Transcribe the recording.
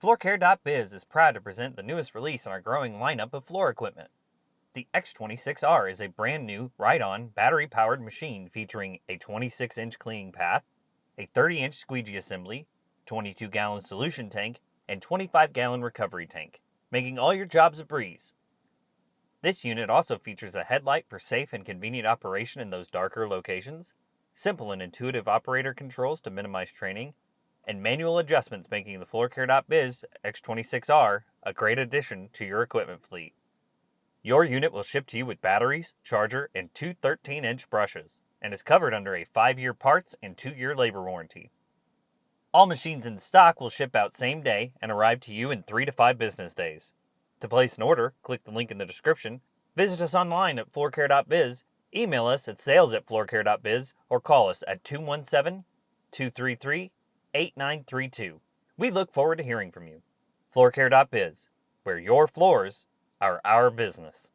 Floorcare.biz is proud to present the newest release in our growing lineup of floor equipment. The x26R is a brand new, ride-on, battery-powered machine featuring a 26-inch cleaning path, a 30-inch squeegee assembly, 22-gallon solution tank, and 25-gallon recovery tank, making all your jobs a breeze. This unit also features a headlight for safe and convenient operation in those darker locations, simple and intuitive operator controls to minimize training, and manual adjustments making the floorcare.biz X26R a great addition to your equipment fleet. Your unit will ship to you with batteries, charger, and two 13-inch brushes, and is covered under a 5-year parts and 2-year labor warranty. All machines in stock will ship out same day and arrive to you in 3 to 5 business days. To place an order, click the link in the description, visit us online at floorcare.biz, email us at sales@floorcare.biz, or call us at 217-233-8932. We look forward to hearing from you. Floorcare.biz, where your floors are our business.